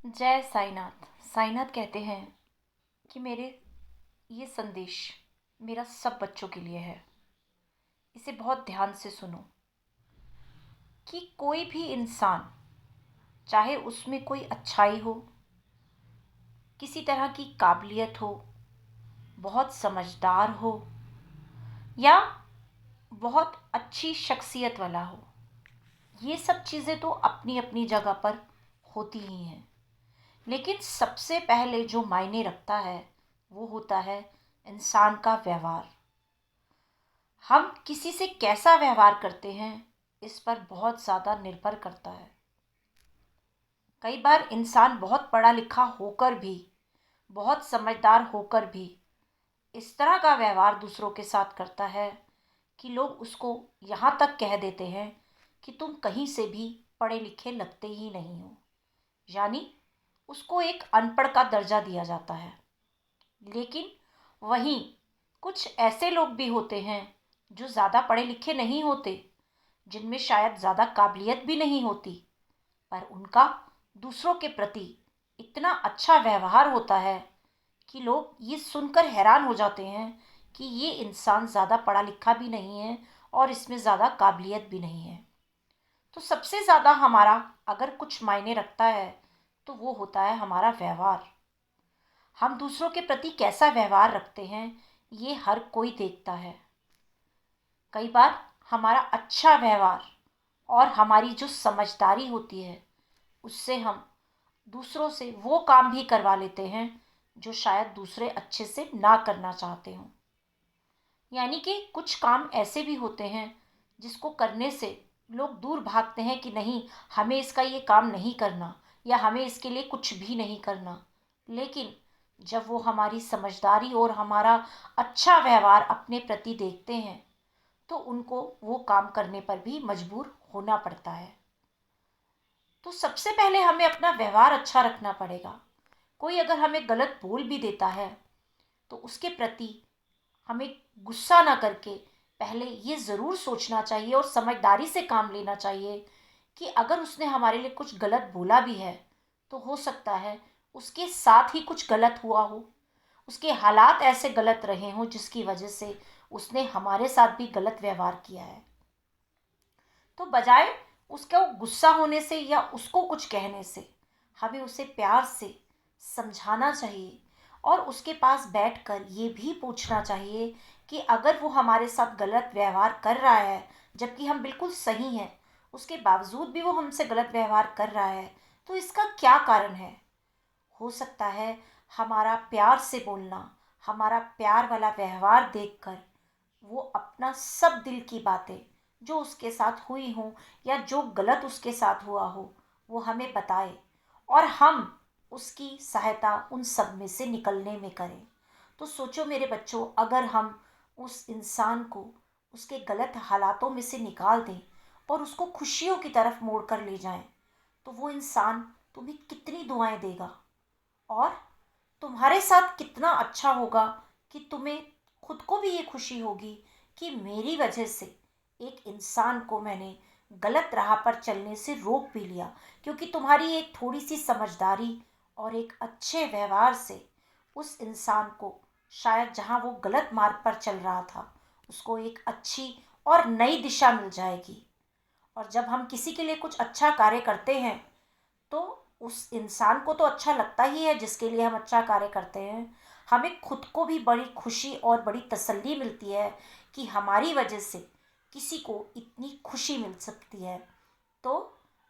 जय साईनाथ। साईनाथ कहते हैं कि मेरे ये संदेश मेरा सब बच्चों के लिए है। इसे बहुत ध्यान से सुनो कि कोई भी इंसान, चाहे उसमें कोई अच्छाई हो, किसी तरह की काबिलियत हो, बहुत समझदार हो या बहुत अच्छी शख्सियत वाला हो, ये सब चीज़ें तो अपनी अपनी जगह पर होती ही हैं। लेकिन सबसे पहले जो मायने रखता है वो होता है इंसान का व्यवहार। हम किसी से कैसा व्यवहार करते हैं इस पर बहुत ज़्यादा निर्भर करता है। कई बार इंसान बहुत पढ़ा लिखा होकर भी, बहुत समझदार होकर भी इस तरह का व्यवहार दूसरों के साथ करता है कि लोग उसको यहाँ तक कह देते हैं कि तुम कहीं से भी पढ़े लिखे लगते ही नहीं हो। यानी उसको एक अनपढ़ का दर्जा दिया जाता है। लेकिन वहीं कुछ ऐसे लोग भी होते हैं जो ज़्यादा पढ़े लिखे नहीं होते, जिनमें शायद ज़्यादा काबिलियत भी नहीं होती, पर उनका दूसरों के प्रति इतना अच्छा व्यवहार होता है कि लोग ये सुनकर हैरान हो जाते हैं कि ये इंसान ज़्यादा पढ़ा लिखा भी नहीं है और इसमें ज़्यादा काबिलियत भी नहीं है। तो सबसे ज़्यादा हमारा अगर कुछ मायने रखता है तो वो होता है हमारा व्यवहार। हम दूसरों के प्रति कैसा व्यवहार रखते हैं ये हर कोई देखता है। कई बार हमारा अच्छा व्यवहार और हमारी जो समझदारी होती है उससे हम दूसरों से वो काम भी करवा लेते हैं जो शायद दूसरे अच्छे से ना करना चाहते हों। यानी कि कुछ काम ऐसे भी होते हैं जिसको करने से लोग दूर भागते हैं कि नहीं, हमें इसका ये काम नहीं करना या हमें इसके लिए कुछ भी नहीं करना। लेकिन जब वो हमारी समझदारी और हमारा अच्छा व्यवहार अपने प्रति देखते हैं तो उनको वो काम करने पर भी मजबूर होना पड़ता है। तो सबसे पहले हमें अपना व्यवहार अच्छा रखना पड़ेगा। कोई अगर हमें गलत बोल भी देता है तो उसके प्रति हमें गुस्सा ना करके पहले ये ज़रूर सोचना चाहिए और समझदारी से काम लेना चाहिए कि अगर उसने हमारे लिए कुछ गलत बोला भी है तो हो सकता है उसके साथ ही कुछ गलत हुआ हो, उसके हालात ऐसे गलत रहे हों जिसकी वजह से उसने हमारे साथ भी गलत व्यवहार किया है। तो बजाय उसका गुस्सा होने से या उसको कुछ कहने से हमें उसे प्यार से समझाना चाहिए और उसके पास बैठकर ये भी पूछना चाहिए कि अगर वो हमारे साथ गलत व्यवहार कर रहा है जबकि हम बिल्कुल सही हैं, उसके बावजूद भी वो हमसे गलत व्यवहार कर रहा है, तो इसका क्या कारण है। हो सकता है हमारा प्यार से बोलना, हमारा प्यार वाला व्यवहार देखकर वो अपना सब दिल की बातें जो उसके साथ हुई हों या जो गलत उसके साथ हुआ हो वो हमें बताए और हम उसकी सहायता उन सब में से निकलने में करें। तो सोचो मेरे बच्चों, अगर हम उस इंसान को उसके गलत हालातों में से निकाल दें और उसको खुशियों की तरफ मोड़ कर ले जाएं, तो वो इंसान तुम्हें कितनी दुआएं देगा और तुम्हारे साथ कितना अच्छा होगा कि तुम्हें खुद को भी ये खुशी होगी कि मेरी वजह से एक इंसान को मैंने गलत राह पर चलने से रोक भी लिया, क्योंकि तुम्हारी एक थोड़ी सी समझदारी और एक अच्छे व्यवहार से उस इंसान को शायद जहाँ वो गलत मार्ग पर चल रहा था उसको एक अच्छी और नई दिशा मिल जाएगी। और जब हम किसी के लिए कुछ अच्छा कार्य करते हैं तो उस इंसान को तो अच्छा लगता ही है जिसके लिए हम अच्छा कार्य करते हैं, हमें खुद को भी बड़ी खुशी और बड़ी तसल्ली मिलती है कि हमारी वजह से किसी को इतनी खुशी मिल सकती है। तो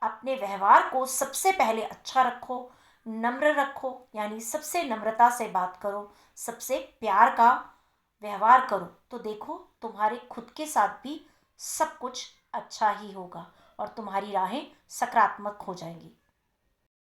अपने व्यवहार को सबसे पहले अच्छा रखो, नम्र रखो, यानी सबसे नम्रता से बात करो, सबसे प्यार का व्यवहार करो, तो देखो तुम्हारे खुद के साथ भी सब कुछ अच्छा ही होगा और तुम्हारी राहें सकारात्मक हो जाएंगी।